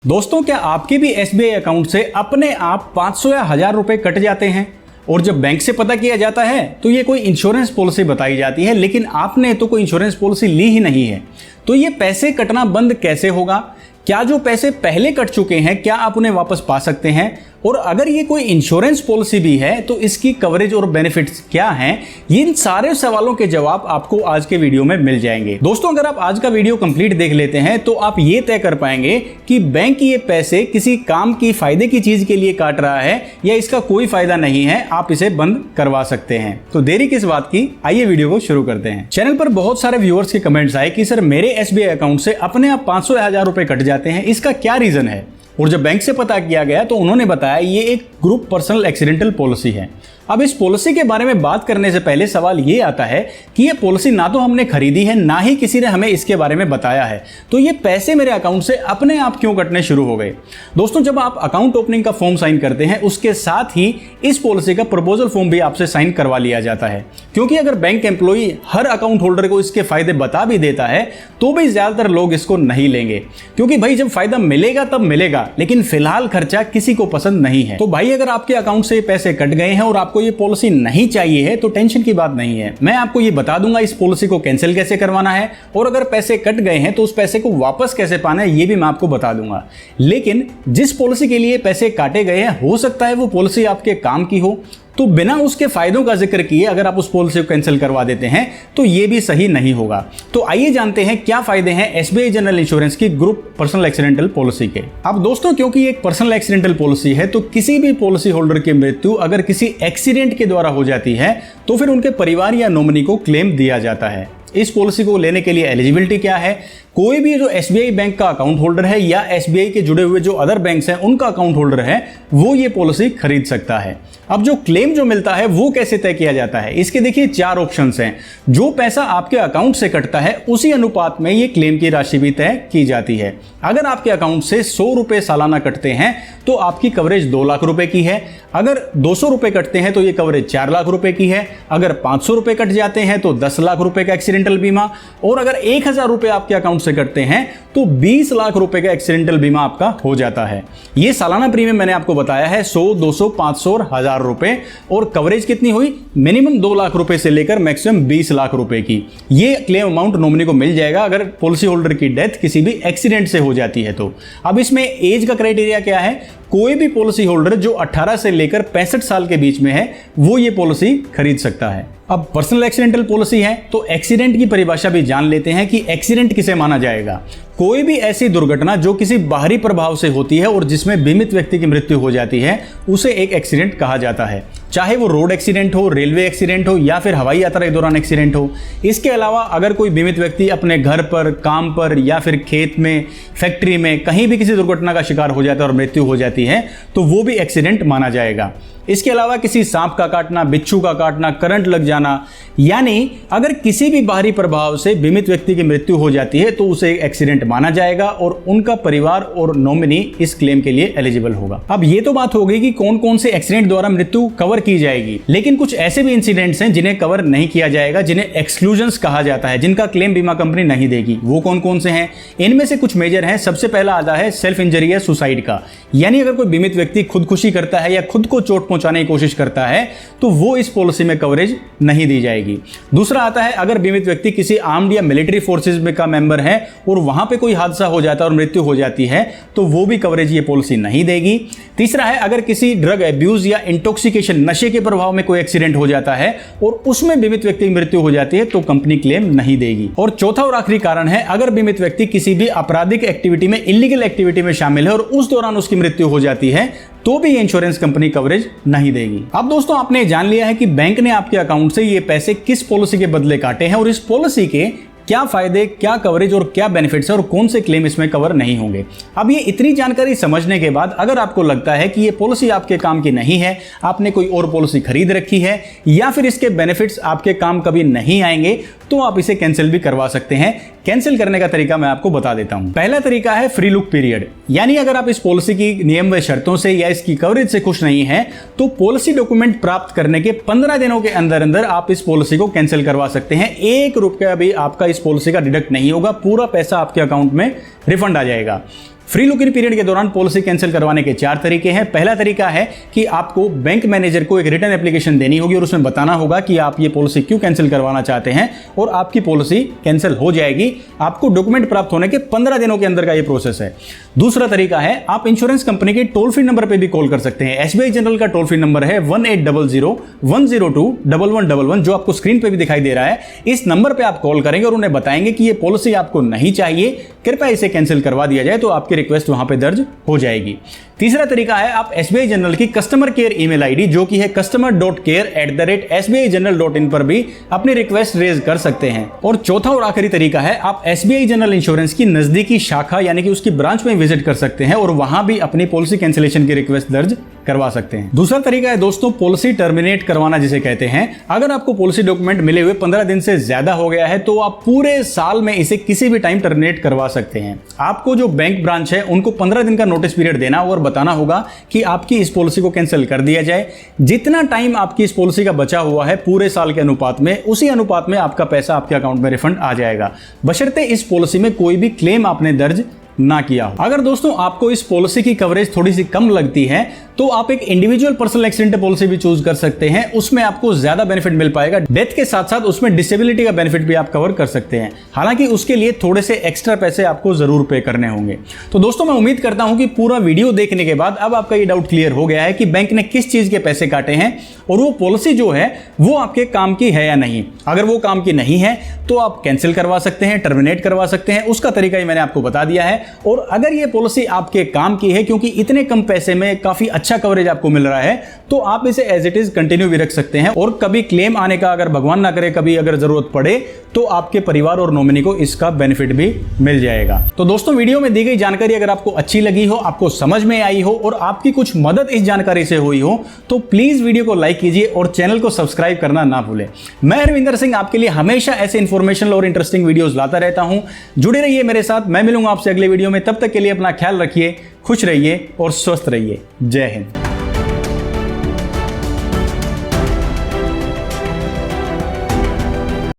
दोस्तों, क्या आपके भी एसबीआई अकाउंट से अपने आप 500 या 1000 रुपए कट जाते हैं और जब बैंक से पता किया जाता है तो ये कोई इंश्योरेंस पॉलिसी बताई जाती है, लेकिन आपने तो कोई इंश्योरेंस पॉलिसी ली ही नहीं है। तो ये पैसे कटना बंद कैसे होगा? क्या जो पैसे पहले कट चुके हैं क्या आप उन्हें वापस पा सकते हैं? और अगर ये कोई इंश्योरेंस पॉलिसी भी है तो इसकी कवरेज और बेनिफिट्स क्या हैं? इन सारे सवालों के जवाब आपको आज के वीडियो में मिल जाएंगे। दोस्तों, अगर आप आज का वीडियो कंप्लीट देख लेते हैं तो आप ये तय कर पाएंगे कि बैंक ये पैसे किसी काम की फायदे की चीज के लिए काट रहा है या इसका कोई फायदा नहीं है, आप इसे बंद करवा सकते हैं। तो देरी किस बात की, आइए वीडियो को शुरू करते हैं। चैनल पर बहुत सारे व्यूअर्स के कमेंट्स आए कि सर मेरे एसबीआई अकाउंट से अपने आप 500 या 1000 रुपए कट जाते हैं, इसका क्या रीजन है? और जब बैंक से पता किया गया तो उन्होंने बताया ये एक ग्रुप पर्सनल एक्सीडेंटल पॉलिसी है। अब इस पॉलिसी के बारे में बात करने से पहले सवाल ये आता है कि ये पॉलिसी ना तो हमने खरीदी है, ना ही किसी ने हमें इसके बारे में बताया है, तो ये पैसे मेरे अकाउंट से अपने आप क्यों कटने शुरू हो गए? दोस्तों, जब आप अकाउंट ओपनिंग का फॉर्म साइन करते हैं उसके साथ ही इस पॉलिसी का प्रपोजल फॉर्म भी आपसे साइन करवा लिया जाता है, क्योंकि अगर बैंक एम्प्लॉई हर अकाउंट होल्डर को इसके फायदे बता भी देता है तो भी ज्यादातर लोग इसको नहीं लेंगे, क्योंकि भाई जब फायदा मिलेगा तब मिलेगा, लेकिन फिलहाल खर्चा किसी को पसंद नहीं है। तो भाई अगर आपके अकाउंट से पैसे कट गए हैं और आपको ये पॉलिसी नहीं चाहिए है तो टेंशन की बात नहीं है। मैं आपको ये बता दूंगा इस पॉलिसी को कैंसिल कैसे करवाना है, और अगर पैसे कट गए हैं तो उस पैसे को वापस कैसे पाना है ये भी मैं आपको बता दूंगा। लेकिन जिस पॉलिसी के लिए पैसे काटे गए हैं हो सकता है वो पॉलिसी आपके काम की हो, तो बिना उसके फायदों का जिक्र किए अगर आप उस पॉलिसी को कैंसिल करवा देते हैं तो ये भी सही नहीं होगा। तो आइए जानते हैं क्या फायदे हैं एसबीआई जनरल इंश्योरेंस की ग्रुप पर्सनल एक्सीडेंटल पॉलिसी के। अब दोस्तों, क्योंकि एक पर्सनल एक्सीडेंटल पॉलिसी है तो किसी भी पॉलिसी होल्डर की मृत्यु अगर किसी एक्सीडेंट के द्वारा हो जाती है तो फिर उनके परिवार या नॉमिनी को क्लेम दिया जाता है। इस पॉलिसी को लेने के लिए एलिजिबिलिटी क्या है? कोई भी जो एसबीआई बैंक का अकाउंट होल्डर है या एसबीआई के जुड़े हुए जो अदर बैंक्स हैं उनका अकाउंट होल्डर है वो ये पॉलिसी खरीद सकता है। अब जो क्लेम जो मिलता है वो कैसे तय किया जाता है? इसके देखिए 4 ऑप्शंस हैं। जो पैसा आपके अकाउंट से कटता है उसी अनुपात में ये क्लेम की राशि भी तय की जाती है। अगर आपके अकाउंट से 100 रुपए सालाना कटते हैं तो आपकी कवरेज 2 लाख रुपए की है। अगर 200 रुपए कटते हैं तो ये कवरेज 4 लाख रुपए की है। अगर 500 रुपए कट जाते हैं तो 10 लाख रुपए का एक्सीडेंटल बीमा, और अगर 1000 रुपए आपके अकाउंट से कटते हैं तो 20 लाख रुपए का एक्सीडेंटल बीमा आपका हो जाता है। ये सालाना प्रीमियम मैंने आपको बताया है 100, 200, 500 और 1000 रुपए, और कवरेज कितनी हुई? मिनिमम 2 लाख रुपए से लेकर मैक्सिमम 20 लाख रुपए की। ये क्लेम अमाउंट नॉमिनी को मिल जाएगा अगर पॉलिसी होल्डर की डेथ किसी भी एक्सीडेंट से हो जाती है तो। अब इसमें एज का क्राइटेरिया क्या है? कोई भी पॉलिसी होल्डर जो 18 से लेकर 65 साल के बीच में है वो ये पॉलिसी खरीद सकता है। अब पर्सनल एक्सीडेंटल पॉलिसी है तो एक्सीडेंट की परिभाषा भी जान लेते हैं कि एक्सीडेंट किसे माना जाएगा। कोई भी ऐसी दुर्घटना जो किसी बाहरी प्रभाव से होती है और जिसमें बीमित व्यक्ति की मृत्यु हो जाती है उसे एक एक्सीडेंट कहा जाता है, चाहे वो रोड एक्सीडेंट हो, रेलवे एक्सीडेंट हो या फिर हवाई यात्रा के दौरान एक्सीडेंट हो। इसके अलावा अगर कोई बीमित व्यक्ति अपने घर पर, काम पर या फिर खेत में, फैक्ट्री में कहीं भी किसी दुर्घटना का शिकार हो जाता है और मृत्यु हो जाती है तो वो भी एक्सीडेंट माना जाएगा। इसके अलावा किसी सांप का काटना, बिच्छू का काटना, करंट लग जाना, यानी अगर किसी भी बाहरी प्रभाव से बीमित व्यक्ति की मृत्यु हो जाती है तो उसे एक्सीडेंट माना जाएगा और उनका परिवार और नॉमिनी इस क्लेम के लिए एलिजिबल होगा। अब ये तो बात हो गई कि कौन कौन से एक्सीडेंट द्वारा मृत्यु कवर की जाएगी, लेकिन कुछ ऐसे भी इंसिडेंट्स हैं जिन्हें कवर नहीं किया जाएगा, जिन्हें एक्सक्लूजन्स कहा जाता है, जिनका क्लेम बीमा कंपनी नहीं देगी। वो कौन कौन से हैं? इनमें से कुछ मेजर हैं। सबसे पहला आता है सेल्फ इंजरी या सुसाइड का, यानी अगर कोई बीमित व्यक्ति खुदकुशी करता है या खुद को चोट पहुंचाने की कोशिश करता है तो वो इस पॉलिसी में कवरेज नहीं दी जाएगी। दूसरा आता है अगर बीमित व्यक्ति किसी आर्म्ड या मिलिट्री फोर्सेस में का मेंबर है और वहां पे कोई हादसा हो जाता है और मृत्यु हो जाती है तो वो भी कवरेज ये पॉलिसी नहीं देगी। तीसरा है अगर किसी ड्रग एब्यूज या इंटॉक्सिकेशन, नशे के प्रभाव में कोई एक्सीडेंट हो जाता है और उसमें बीमित व्यक्ति की मृत्यु हो जाती है तो कंपनी क्लेम नहीं देगी। और चौथा और आखिरी कारण है अगर बीमित व्यक्ति किसी भी आपराधिक एक्टिविटी में, इलीगल एक्टिविटी में शामिल है और उस दौरान उसकी मृत्यु हो जाती है तो भी इंश्योरेंस कंपनी कवरेज नहीं देगी। अब दोस्तों, आपने जान लिया है कि बैंक ने आपके अकाउंट से ये पैसे किस पॉलिसी के बदले काटे हैं और इस पॉलिसी के क्या फायदे, क्या कवरेज और क्या बेनिफिट्स है और कौन से क्लेम इसमें कवर नहीं होंगे। अब ये इतनी जानकारी समझने के बाद अगर आपको लगता है कि ये पॉलिसी आपके काम की नहीं है, आपने कोई और पॉलिसी खरीद रखी है या फिर इसके बेनिफिट्स आपके काम कभी नहीं आएंगे तो आप इसे कैंसिल भी करवा सकते हैं। कैंसिल करने का तरीका मैं आपको बता देता हूं। पहला तरीका है फ्री लुक पीरियड, यानी अगर आप इस पॉलिसी की नियम व शर्तों से या इसकी कवरेज से खुश नहीं हैं तो पॉलिसी डॉक्यूमेंट प्राप्त करने के 15 दिनों के अंदर अंदर आप इस पॉलिसी को कैंसिल करवा सकते हैं। 1 रुपया भी आपका इस पॉलिसी का डिडक्ट नहीं होगा, पूरा पैसा आपके अकाउंट में रिफंड आ जाएगा। फ्री लॉक इन पीरियड के दौरान पॉलिसी कैंसिल करवाने के 4 तरीके हैं। पहला तरीका है कि आपको बैंक मैनेजर को एक रिटर्न एप्लीकेशन देनी होगी और उसमें बताना होगा कि आप ये पॉलिसी क्यों कैंसिल करवाना चाहते हैं और आपकी पॉलिसी कैंसिल हो जाएगी। आपको डॉक्यूमेंट प्राप्त होने के 15 दिनों के अंदर का ये प्रोसेस है। दूसरा तरीका है आप इंश्योरेंस कंपनी के टोल फ्री नंबर पर भी कॉल कर सकते हैं। एसबीआई जनरल का टोल फ्री नंबर है 1800-102-1111, जो आपको स्क्रीन पे भी दिखाई दे रहा है। इस नंबर पे आप कॉल करेंगे और उन्हें बताएंगे कि ये पॉलिसी आपको नहीं चाहिए, कृपया इसे कैंसिल करवा दिया जाए, तो आपकी रिक्वेस्ट वहां पे दर्ज हो जाएगी। तीसरा तरीका है आप एसबीआई जनरल की कस्टमर केयर ईमेल आईडी जो कि है customer.care@sbigeneral.in पर भी अपनी रिक्वेस्ट रेज कर सकते हैं। और चौथा और आखिरी तरीका है आप एसबीआई जनरल इंश्योरेंस की नजदीकी शाखा यानी कि उसकी ब्रांच में विजिट कर सकते हैं और वहां भी अपनी पॉलिसी कैंसिलेशन की रिक्वेस्ट दर्ज करवा सकते हैं। दूसरा तरीका है दोस्तों पॉलिसी टर्मिनेट करवाना जिसे कहते हैं। अगर आपको पॉलिसी डॉक्यूमेंट मिले हुए 15 दिन से ज्यादा हो गया है तो आप पूरे साल में इसे किसी भी टाइम टर्मिनेट करवा सकते हैं। आपको जो बैंक ब्रांच है उनको 15 दिन का नोटिस पीरियड देना और बताना होगा कि आपकी इस पॉलिसी को कैंसिल कर दिया जाए। जितना टाइम आपकी इस पॉलिसी का बचा हुआ है पूरे साल के अनुपात में, उसी अनुपात में आपका पैसा आपके अकाउंट में रिफंड आ जाएगा, बशर्ते इस पॉलिसी में कोई भी क्लेम आपने दर्ज ना किया हो। अगर दोस्तों आपको इस पॉलिसी की कवरेज थोड़ी सी कम लगती है तो आप एक इंडिविजुअल पर्सनल एक्सीडेंट पॉलिसी भी चूज कर सकते हैं। उसमें आपको ज्यादा बेनिफिट मिल पाएगा। डेथ के साथ साथ उसमें डिसेबिलिटी का बेनिफिट भी आप कवर कर सकते हैं। हालांकि उसके लिए थोड़े से एक्स्ट्रा पैसे आपको जरूर पे करने होंगे। तो दोस्तों मैं उम्मीद करता हूं कि पूरा वीडियो देखने के बाद अब आपका ये डाउट क्लियर हो गया है कि बैंक ने किस चीज के पैसे काटे हैं और वो पॉलिसी जो है वो आपके काम की है या नहीं। अगर वो काम की नहीं है तो आप कैंसिल करवा सकते हैं, टर्मिनेट करवा सकते हैं। उसका तरीका ही मैंने आपको बता दिया है। और अगर ये पॉलिसी आपके काम की है क्योंकि इतने कम पैसे में काफी अच्छा कवरेज आपको मिल रहा है तो आप इसे एज इट इज कंटिन्यू भी रख सकते हैं। और कभी क्लेम आने का अगर भगवान ना करे कभी अगर जरूरत पड़े तो आपके परिवार और नॉमिनी को इसका बेनिफिट भी मिल जाएगा। तो दोस्तों वीडियो में दी गई जानकारी अगर आपको अच्छी लगी हो, आपको समझ में आई हो और आपकी कुछ मदद इस जानकारी से हुई हो तो प्लीज वीडियो को लाइक कीजिए और चैनल को सब्सक्राइब करना ना भूलें। मैं हरविंदर सिंह आपके लिए हमेशा ऐसे इंफॉर्मेशनल और इंटरेस्टिंग वीडियोस लाता रहता हूं। जुड़े रहिए मेरे साथ। मैं मिलूंगा आपसे अगले वीडियो में। तब तक के लिए अपना ख्याल रखिए, खुश रहिए और स्वस्थ रहिए। जय हिंद।